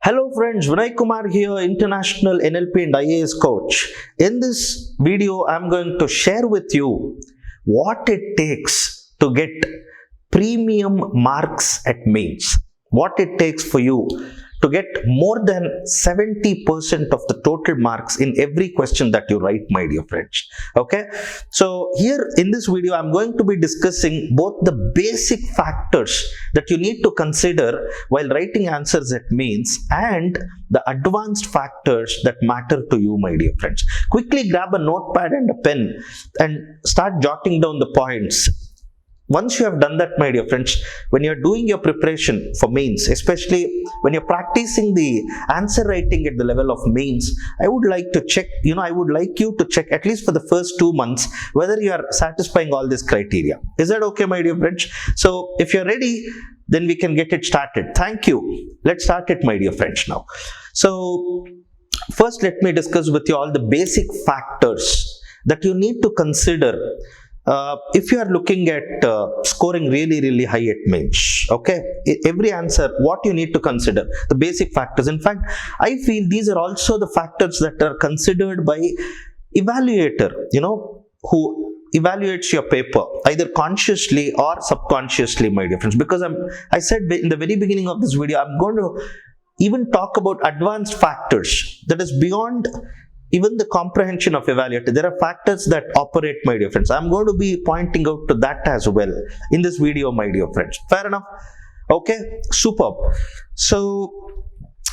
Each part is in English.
Hello friends, Vinay Kumar here, International NLP and IAS coach. In this video, I'm going to share with you what it takes to get premium marks at mains. What it takes for you to get more than 70% of the total marks in every question that you write, my dear friends. Okay, so here in this video I'm going to be discussing both the basic factors that you need to consider while writing answers at mains and the advanced factors that matter to you, my dear friends. Quickly grab a notepad and a pen and start jotting down the points. Once you have done that, my dear friends, when you're doing your preparation for mains, especially when you're practicing the answer writing at the level of mains, I would like to check, I would like you to check at least for the first 2 months whether you are satisfying all this criteria. Is that okay, my dear friends? So if you're ready, then we can get it started. Thank you. Let's start it, my dear friends, now. So first, let me discuss with you all the basic factors that you need to consider if you are looking at scoring really high at mains. Okay, every answer, what you need to consider, the basic factors. In fact, I feel these are also the factors that are considered by evaluator, who evaluates your paper either consciously or subconsciously, my dear friends. Because I said in the very beginning of this video, I'm going to even talk about advanced factors that is beyond even the comprehension of evaluator. There are factors that operate, my dear friends. I'm going to be pointing out to that as well in this video, my dear friends. Fair enough? Okay, superb. So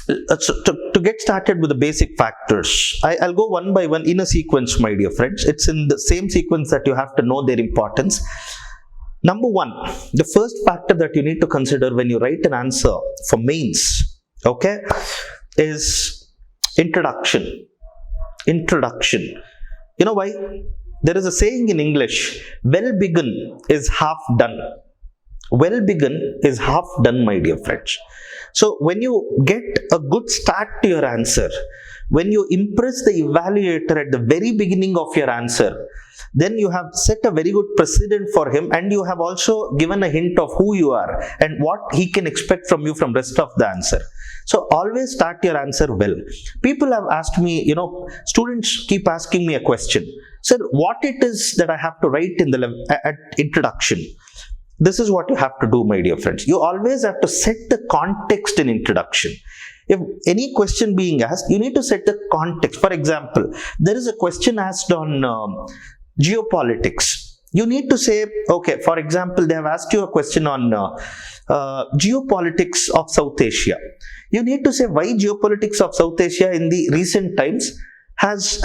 to get started with the basic factors, I'll go one by one in a sequence, my dear friends. It's in the same sequence that you have to know their importance. Number one, the first factor that you need to consider when you write an answer for mains, okay, is introduction. You know why? There is a saying in English, well begun is half done. Well begun is half done, my dear friends. So when you get a good start to your answer, when you impress the evaluator at the very beginning of your answer, then you have set a very good precedent for him, and you have also given a hint of who you are and what he can expect from you from rest of the answer. So always start your answer well. People have asked me, students keep asking me a question. Sir, what it is that I have to write in the at introduction? This is what you have to do, my dear friends. You always have to set the context in introduction. If any question being asked, you need to set the context. For example, there is a question asked on geopolitics. You need to say, okay, for example, they have asked you a question on geopolitics of South Asia. You need to say why geopolitics of South Asia in the recent times has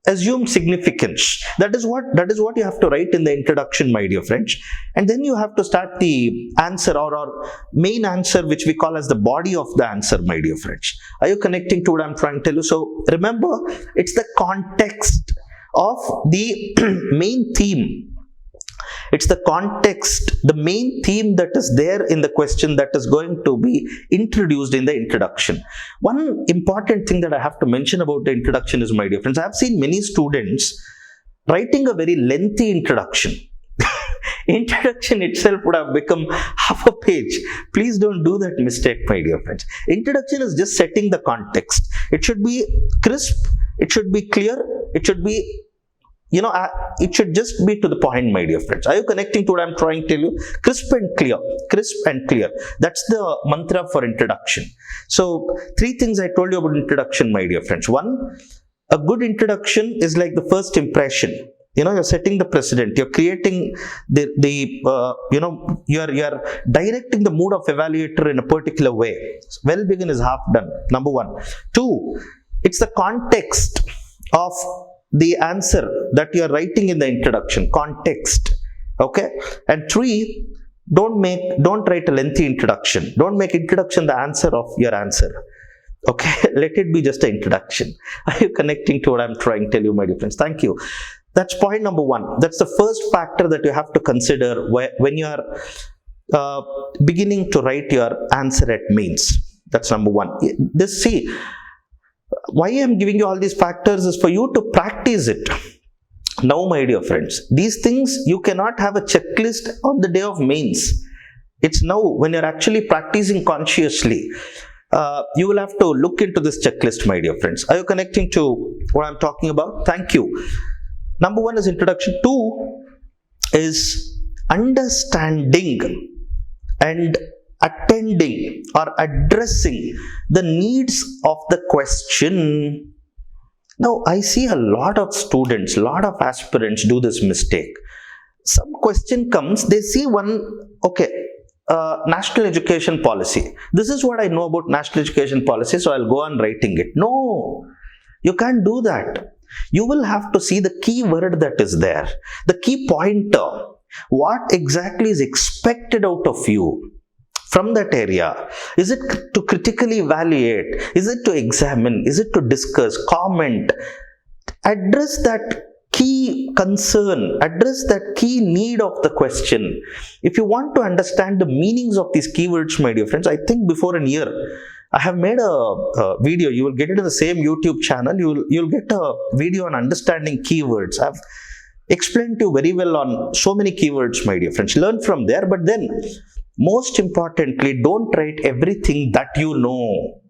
assumed significance. That is what you have to write in the introduction, my dear friends. And then you have to start the answer or main answer, which we call as the body of the answer, my dear friends. Are you connecting to what I'm trying to tell you? So remember, it's the context of the main theme. It's the context, the main theme that is there in the question that is going to be introduced in the introduction. One important thing that I have to mention about the introduction is, my dear friends, I have seen many students writing a very lengthy introduction. Introduction itself would have become half a page. Please don't do that mistake, my dear friends. Introduction is just setting the context. It should be crisp, it should be clear, it should be it should just be to the point, my dear friends. Are you connecting to what I'm trying to tell you? Crisp and clear. Crisp and clear. That's the mantra for introduction. So 3 things I told you about introduction, my dear friends. 1, a good introduction is like the first impression. You're setting the precedent. You're creating you're directing the mood of evaluator in a particular way. Well begun is half done. Number 1. 2, it's the context of the answer that you are writing in the introduction. Context. Okay. And 3, don't write a lengthy introduction. Don't make introduction the answer of your answer. Okay. Let it be just an introduction. Are you connecting to what I'm trying to tell you, my dear friends? Thank you. That's point number 1. That's the first factor that you have to consider when you are beginning to write your answer at mains. That's number 1. Why I'm giving you all these factors is for you to practice it. Now, my dear friends, these things you cannot have a checklist on the day of mains. It's now when you're actually practicing consciously. you will have to look into this checklist, my dear friends. Are you connecting to what I'm talking about? Thank you. Number 1 is introduction. 2 is understanding and attending or addressing the needs of the question. Now, I see a lot of students, a lot of aspirants do this mistake. Some question comes, they see one, okay, national education policy. This is what I know about national education policy, so I'll go on writing it. No, you can't do that. You will have to see the key word that is there, the key pointer, what exactly is expected out of you from that area. Is it to critically evaluate? Is it to examine? Is it to discuss, comment? Address that key concern, address that key need of the question. If you want to understand the meanings of these keywords, my dear friends, I think before a year, I have made a video. You will get it in the same YouTube channel. You'll get a video on understanding keywords. I've explained to you very well on so many keywords, my dear friends. Learn from there, but then most importantly, don't write everything that you know.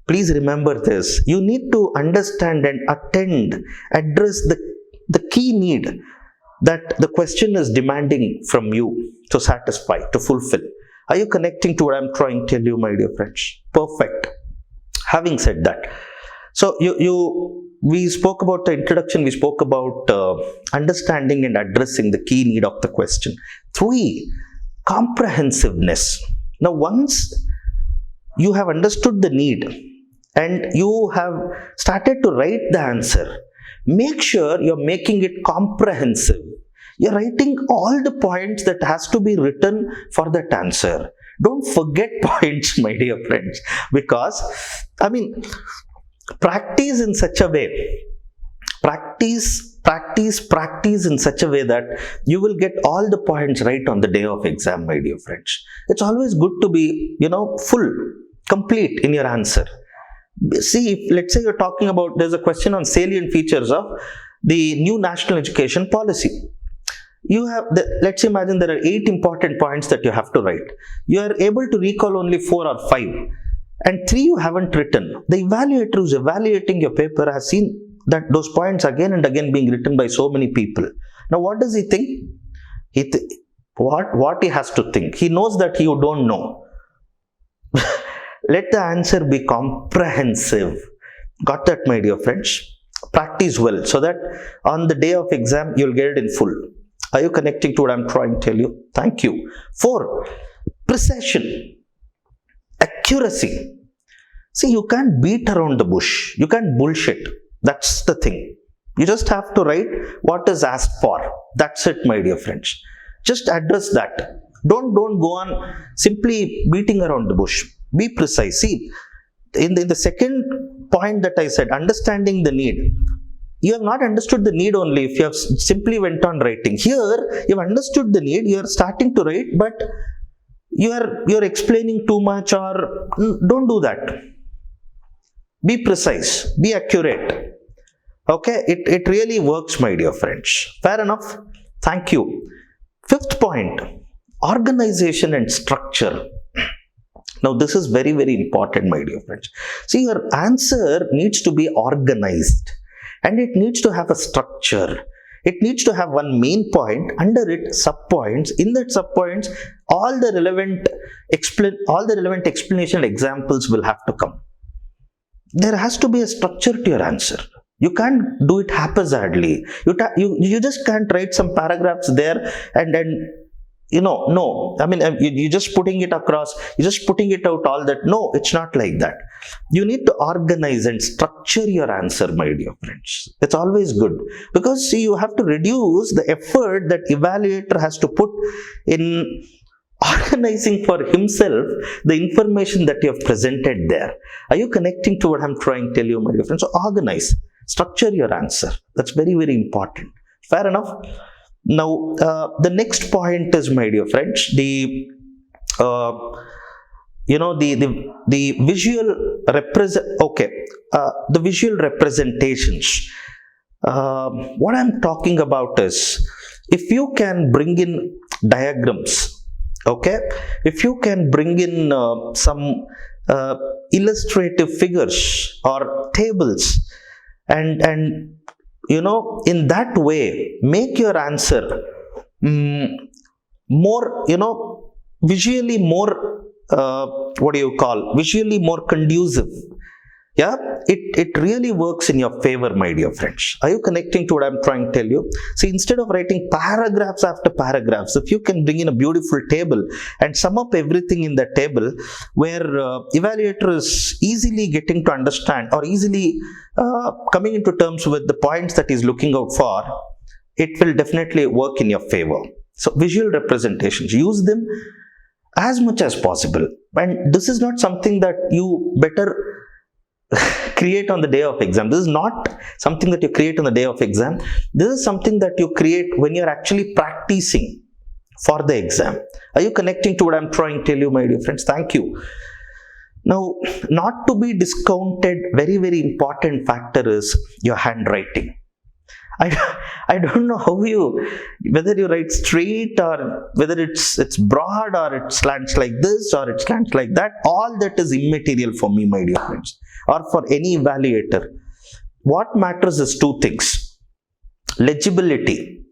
Please remember this. You need to understand and attend, address the key need that the question is demanding from you to satisfy, to fulfill. Are you connecting to what I'm trying to tell you, my dear friends? Perfect. Having said that, so we spoke about the introduction, we spoke about understanding and addressing the key need of the question. 3, comprehensiveness. Now, once you have understood the need and you have started to write the answer, make sure you're making it comprehensive. You're writing all the points that has to be written for that answer. Don't forget points, my dear friends, because, practice in such a way, practice in such a way that you will get all the points right on the day of exam, my dear friends. It's always good to be, full, complete in your answer. See, if, let's say you're talking about, there's a question on salient features of the new national education policy. You have, let's imagine there are 8 important points that you have to write. You are able to recall only 4 or 5, and 3 you haven't written. The evaluator who's evaluating your paper has seen that those points again and again being written by so many people. Now, what does he think? What he has to think? He knows that you don't know. Let the answer be comprehensive. Got that, my dear friends? Practice well so that on the day of exam, you'll get it in full. Are you connecting to what I'm trying to tell you? Thank you. 4, precision, accuracy. See, you can't beat around the bush. You can't bullshit. That's the thing. You just have to write what is asked for. That's it, my dear friends. Just address that. Don't go on simply beating around the bush. Be precise. See, in the second point that I said, understanding the need. You have not understood the need only if you have simply went on writing. Here, you have understood the need, you are starting to write, but you're explaining too much, or don't do that. Be precise, be accurate. Okay, it really works, my dear friends. Fair enough? Thank you. 5th point, organization and structure. Now, this is very, very important, my dear friends. See, your answer needs to be organized. And it needs to have a structure. It needs to have one main point, under it sub-points. In that sub-points, all the relevant explanation examples will have to come. There has to be a structure to your answer. You can't do it haphazardly. You just can't write some paragraphs there and then, no. You're just putting it across, you're just putting it out all that. No, it's not like that. You need to organize and structure your answer, my dear friends. It's always good because, see, you have to reduce the effort that evaluator has to put in organizing for himself the information that you have presented there. Are you connecting to what I'm trying to tell you, my dear friends? So organize, structure your answer. That's very, very important. Fair enough? Now, the next point is, my dear friends, the visual the visual representations. What I'm talking about is, if you can bring in diagrams, okay, if you can bring in some illustrative figures or tables, and in that way make your answer more, visually more, visually more conducive. Yeah, it really works in your favor, my dear friends. Are you connecting to what I'm trying to tell you? See, instead of writing paragraphs after paragraphs, if you can bring in a beautiful table and sum up everything in that table, where evaluator is easily getting to understand or easily coming into terms with the points that he's looking out for, it will definitely work in your favor. So visual representations, use them as much as possible. And this is not something that you better create on the day of exam. This is not something that you create on the day of exam. This is something that you create when you're actually practicing for the exam. Are you connecting to what I'm trying to tell you, my dear friends? Thank you. Now, not to be discounted, very, very important factor is your handwriting. I don't know whether you write straight or whether it's broad or it slants like this or it slants like that. All that is immaterial for me, my dear friends, or for any evaluator. What matters is two things: legibility,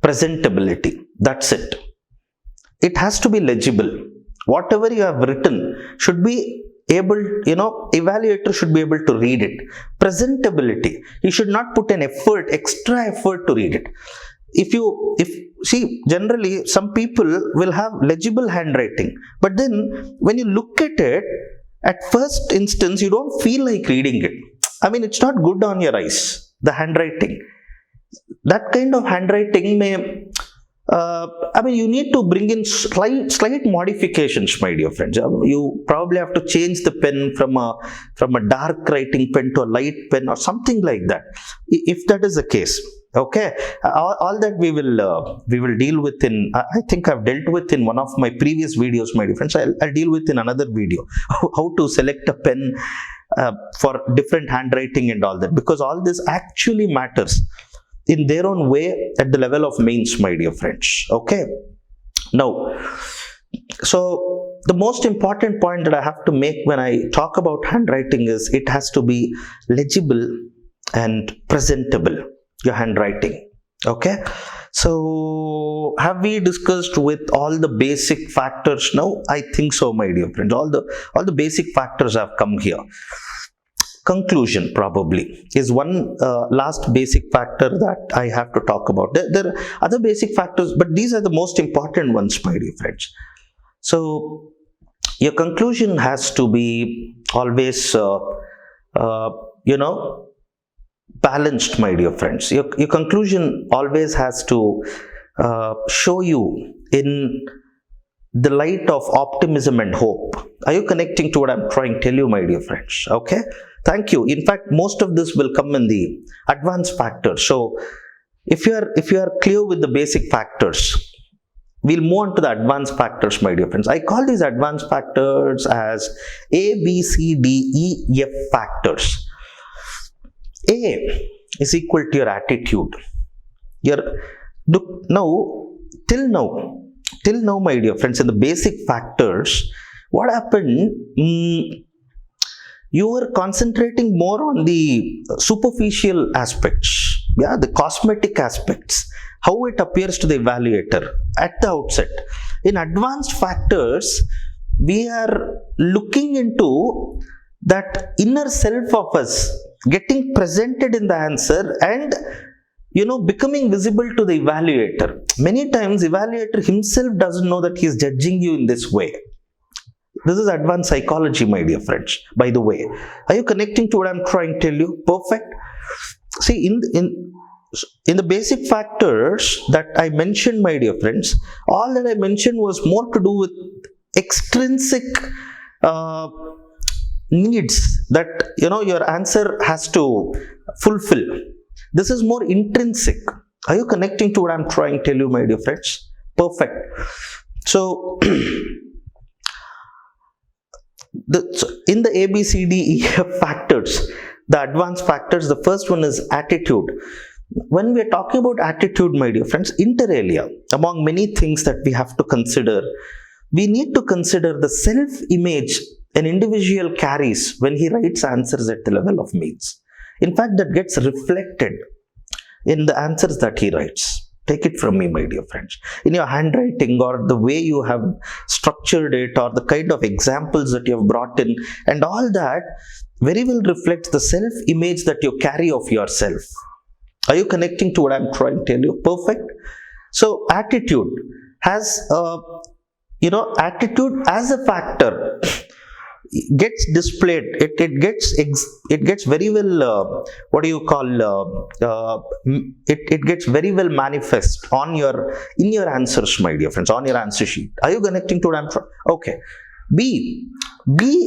presentability. That's it. It has to be legible. Whatever you have written should be able, evaluator should be able to read it. Presentability, you should not put an extra effort to read it. See, generally some people will have legible handwriting, but then when you look at it, at first instance, you don't feel like reading it. I mean, it's not good on your eyes, the handwriting. That kind of handwriting may, you need to bring in slight modifications, my dear friends. You probably have to change the pen from a dark writing pen to a light pen or something like that, if that is the case. Okay, all that we will deal with in, I think I've dealt with in one of my previous videos, my dear friends. I'll deal with in another video how to select a pen for different handwriting and all that, because all this actually matters in their own way at the level of mains, my dear friends. Okay, now, so the most important point that I have to make when I talk about handwriting is it has to be legible and presentable, your handwriting. Okay, so have we discussed with all the basic factors now? I think so, my dear friends. All the basic factors have come here. Conclusion probably is one last basic factor that I have to talk about. There are other basic factors, but these are the most important ones, my dear friends. So your conclusion has to be always, balanced, my dear friends. Your conclusion always has to show you in the light of optimism and hope. Are you connecting to what I'm trying to tell you, my dear friends? Okay, thank you. In fact, most of this will come in the advanced factors. So if you are clear with the basic factors, we'll move on to the advanced factors, my dear friends. I call these advanced factors as A, B, C, D, E, F factors. A is equal to your attitude. Till now, my dear friends, in the basic factors, what happened? You were concentrating more on the superficial aspects, the cosmetic aspects, how it appears to the evaluator at the outset. In advanced factors, we are looking into that inner self of us getting presented in the answer and becoming visible to the evaluator. Many times evaluator himself doesn't know that he is judging you in this way. This is advanced psychology, my dear friends, by the way. Are you connecting to what I'm trying to tell you? Perfect. See, in the basic factors that I mentioned, my dear friends, all that I mentioned was more to do with extrinsic needs that your answer has to fulfill. This is more intrinsic. Are you connecting to what I'm trying to tell you, my dear friends? Perfect. So in the A, B, C, D, E, F factors, the advanced factors, the first one is attitude. When we are talking about attitude, my dear friends, inter alia, among many things that we have to consider, we need to consider the self-image an individual carries when he writes answers at the level of mains. In fact, that gets reflected in the answers that he writes. Take it from me, my dear friends. In your handwriting, or the way you have structured it, or the kind of examples that you have brought in, and all that very well reflects the self-image that you carry of yourself. Are you connecting to what I'm trying to tell you? Perfect. So attitude has attitude as a factor gets displayed. It gets very well it gets very well manifest in your answers, my dear friends, on your answer sheet. Are you connecting to what I'm trying? Okay. B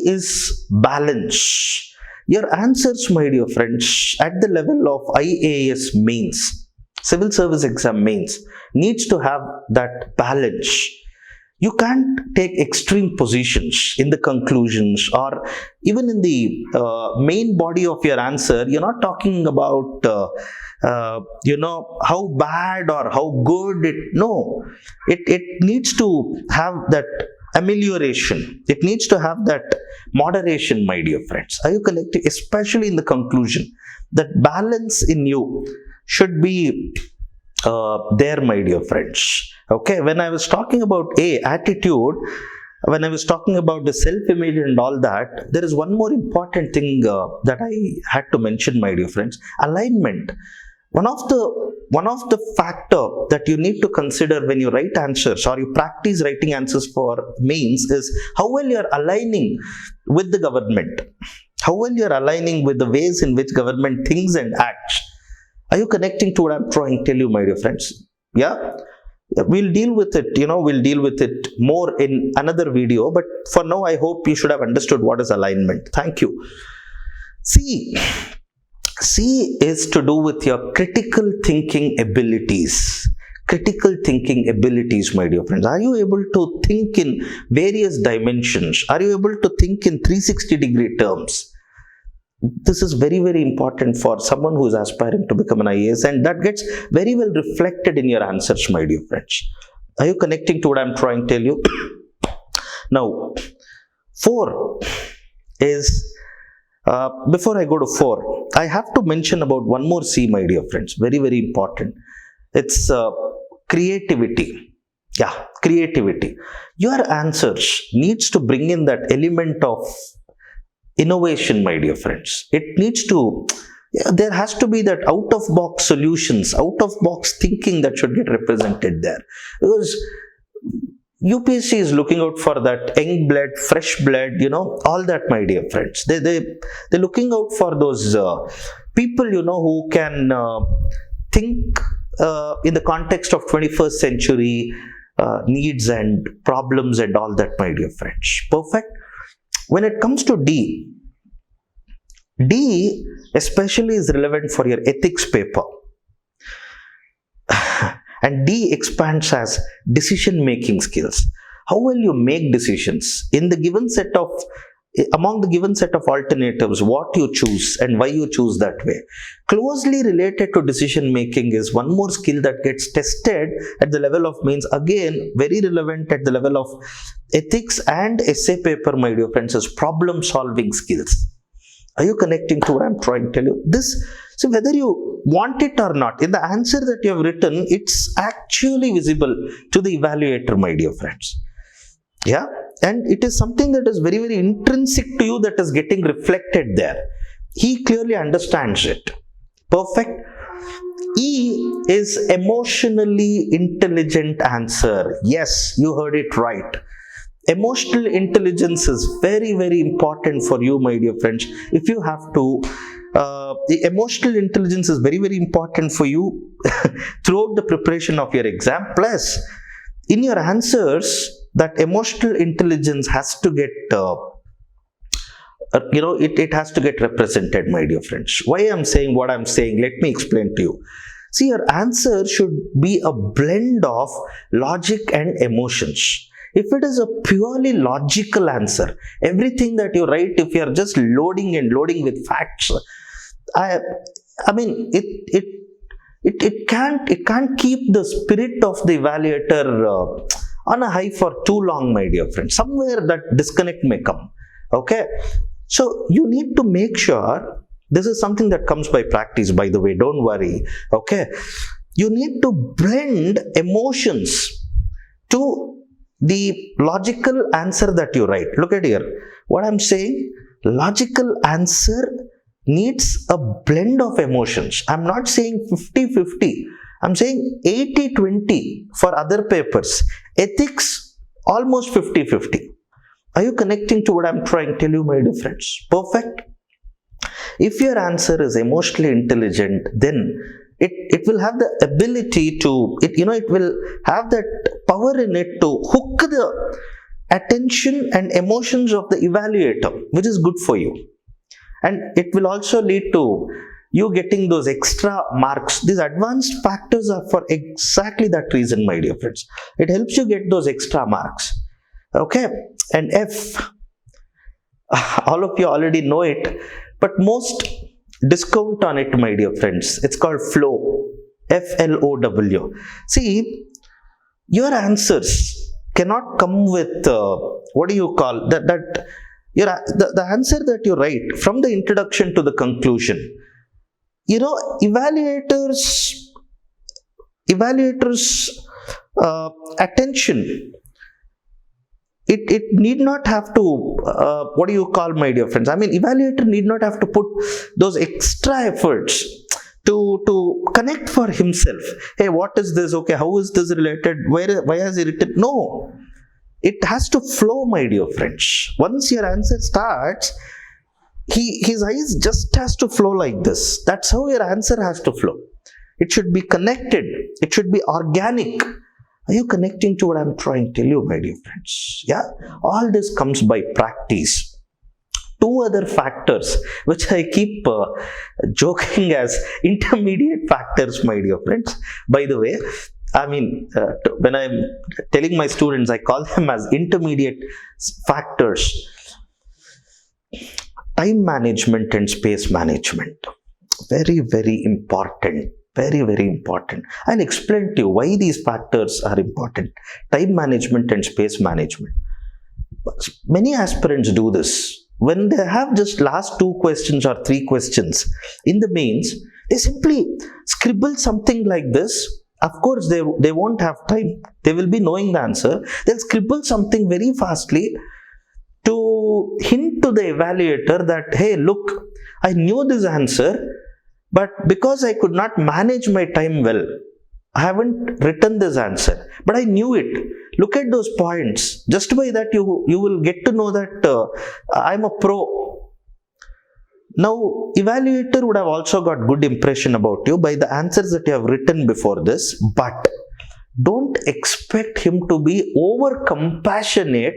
is balance. Your answers, my dear friends, at the level of IAS mains, Civil Service Exam mains, needs to have that balance. You can't take extreme positions in the conclusions, or even in the main body of your answer. You're not talking about how bad or how good it. No, it needs to have that amelioration. It needs to have that moderation, my dear friends. Are you collecting? Especially in the conclusion, that balance in you should be there, my dear friends. Okay, when I was talking about attitude, when I was talking about the self-image and all that, there is one more important thing that I had to mention, my dear friends. Alignment. One of the factor that you need to consider when you write answers, or you practice writing answers for mains, is how well you are aligning with the government. How well you are aligning with the ways in which government thinks and acts. Are you connecting to what I'm trying to tell you, my dear friends? Yeah? We'll deal with it, we'll deal with it more in another video. But for now, I hope you should have understood what is alignment. Thank you. C is to do with your critical thinking abilities. Critical thinking abilities, my dear friends. Are you able to think in various dimensions? Are you able to think in 360-degree terms? This is very, very important for someone who is aspiring to become an IAS, and that gets very well reflected in your answers, my dear friends. Are you connecting to what I'm trying to tell you? Now, 4 is, before I go to 4, I have to mention about one more C, my dear friends. Very, very important. It's creativity. Yeah, creativity. Your answers needs to bring in that element of innovation, my dear friends. It needs to, there has to be that out-of-box solutions, out-of-box thinking that should get represented there. Because UPSC is looking out for that young blood, fresh blood, all that, my dear friends. They're looking out for those people, who can think in the context of 21st century needs and problems and all that, my dear friends. Perfect. When it comes to D especially is relevant for your ethics paper. And D expands as decision-making skills. How will you make decisions in the given set of, among the given set of alternatives, what you choose and why you choose that way. Closely related to decision-making is one more skill that gets tested at the level of mains. Again, very relevant at the level of ethics and essay paper, my dear friends, is problem-solving skills. Are you connecting to what I'm trying to tell you? So whether you want it or not, in the answer that you have written, it's actually visible to the evaluator, my dear friends. Yeah, and it is something that is very, very intrinsic to you that is getting reflected there. He clearly understands it. Perfect. E is emotionally intelligent answer. Yes, you heard it right. Emotional intelligence is very, very important for you, my dear friends. If you have to, the emotional intelligence is very, very important for you throughout the preparation of your exam. Plus, in your answers, that emotional intelligence has to get, it has to get represented, my dear friends. Why I'm saying what I'm saying, let me explain to you. See, your answer should be a blend of logic and emotions. If it is a purely logical answer, everything that you write, if you are just loading and loading with facts, I mean, it can't keep the spirit of the evaluator on a high for too long, my dear friend. Somewhere that disconnect may come. Okay, so you need to make sure, this is something that comes by practice, by the way, don't worry. Okay, you need to blend emotions to the logical answer that you write. Look at here, what I'm saying, logical answer needs a blend of emotions. I'm not saying 50-50, I'm saying 80-20 for other papers. Ethics, almost 50-50. Are you connecting to what I'm trying to tell you, my dear friends? Perfect. If your answer is emotionally intelligent, then it will have the ability to, it will have that power in it to hook the attention and emotions of the evaluator, which is good for you. And it will also lead to you getting those extra marks. These advanced factors are for exactly that reason, my dear friends. It helps you get those extra marks. Okay, and F, all of you already know it, but most discount on it, my dear friends. It's called flow, FLOW. See, your answers cannot come with what do you call that? The answer that you write from the introduction to the conclusion. Evaluators attention. It need not have to, what do you call, my dear friends? I mean, evaluator need not have to put those extra efforts to connect for himself. Hey, what is this? Okay, how is this related? Why has he written? No, it has to flow, my dear friends. Once your answer starts, his eyes just has to flow like this. That's how your answer has to flow. It should be connected. It should be organic. Are you connecting to what I'm trying to tell you, my dear friends? Yeah, all this comes by practice. Two other factors, which I keep joking as intermediate factors, my dear friends. By the way, I mean, when I'm telling my students, I call them as intermediate factors. Time management and space management. Very, very important. Very, very important. I'll explain to you why these factors are important. Time management and space management. Many aspirants do this. When they have just last 2 questions or 3 questions in the mains, they simply scribble something like this. Of course, they won't have time. They will be knowing the answer. They'll scribble something very fastly to hint to the evaluator that, hey, look, I knew this answer, but because I could not manage my time well, I haven't written this answer, but I knew it. Look at those points. Just by that, you will get to know that I'm a pro. Now, evaluator would have also got good impression about you by the answers that you have written before this, but don't expect him to be over compassionate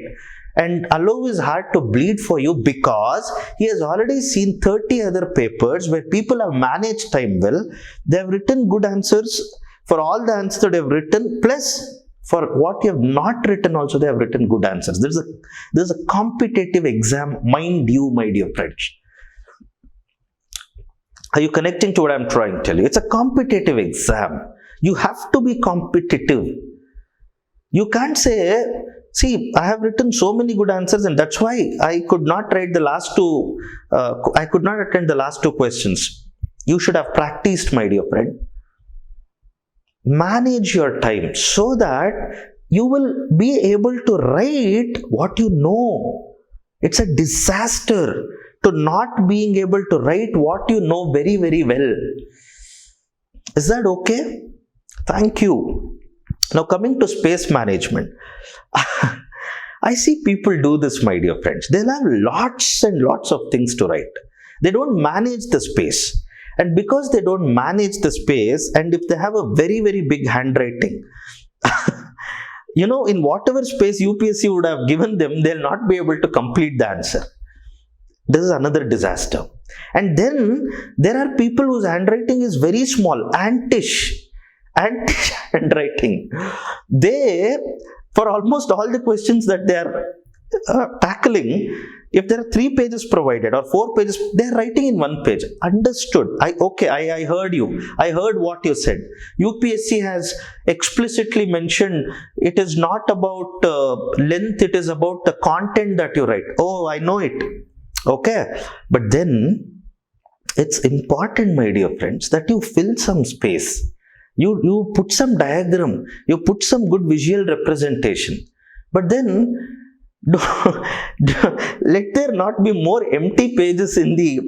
and allow his heart to bleed for you, because he has already seen 30 other papers where people have managed time well. They have written good answers for all the answers that they have written, plus for what you have not written also they have written good answers. There's a competitive exam, mind you, my dear friends. Are you connecting to what I'm trying to tell you? It's a competitive exam. You have to be competitive. You can't say, see, I have written so many good answers and that's why I could not write the last 2, I could not attend the last 2 questions. You should have practiced, my dear friend. Manage your time so that you will be able to write what you know. It's a disaster to not being able to write what you know very, very well. Is that okay? Thank you. Now coming to space management. I see people do this, my dear friends. They'll have lots and lots of things to write. They don't manage the space. And because they don't manage the space, and if they have a very, very big handwriting, in whatever space UPSC would have given them, they'll not be able to complete the answer. This is another disaster. And then there are people whose handwriting is very small, antish handwriting. They, for almost all the questions that they are tackling, If there are 3 pages provided or 4 pages, they're writing in 1 page. Understood. I heard you. I heard what you said. UPSC has explicitly mentioned it is not about length, it is about the content that you write. Oh, I know it. Okay. But then it's important, my dear friends, that you fill some space. You put some diagram, you put some good visual representation. But then let there not be more empty pages in the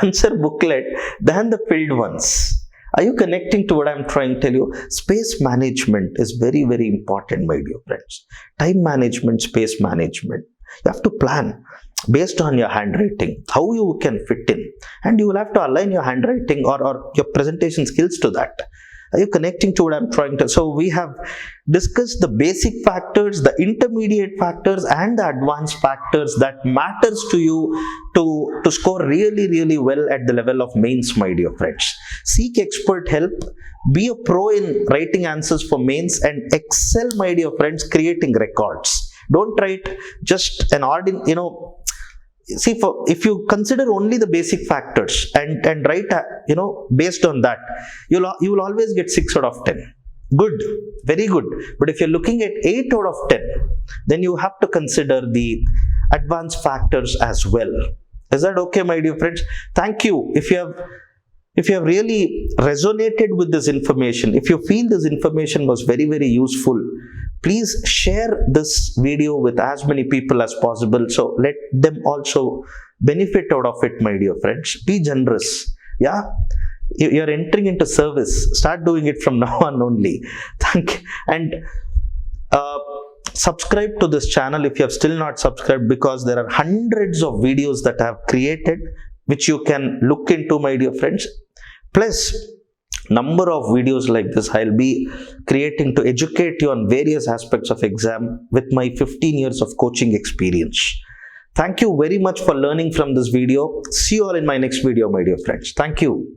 answer booklet than the filled ones. Are you connecting to what I'm trying to tell you? Space management is very, very important, my dear friends. Time management, space management. You have to plan based on your handwriting, how you can fit in. And you will have to align your handwriting or your presentation skills to that. Are you connecting to what I'm trying to? So we have discussed the basic factors, the intermediate factors, and the advanced factors that matters to you to score really, really well at the level of mains, my dear friends. Seek expert help. Be a pro in writing answers for mains and excel, my dear friends, creating records. Don't write just an ordinary, see, if you consider only the basic factors and write based on that, you will always get 6 out of 10. Good, very good. But if you're looking at 8 out of 10, then you have to consider the advanced factors as well. Is that okay, my dear friends? Thank you. If you have really resonated with this information, if you feel this information was very, very useful, please share this video with as many people as possible. So let them also benefit out of it, my dear friends. Be generous. Yeah. You're entering into service. Start doing it from now on only. Thank you. And subscribe to this channel if you have still not subscribed, because there are hundreds of videos that I have created which you can look into, my dear friends. Plus, number of videos like this I'll be creating to educate you on various aspects of exam with my 15 years of coaching experience. Thank you very much for learning from this video. See you all in my next video, my dear friends. Thank you.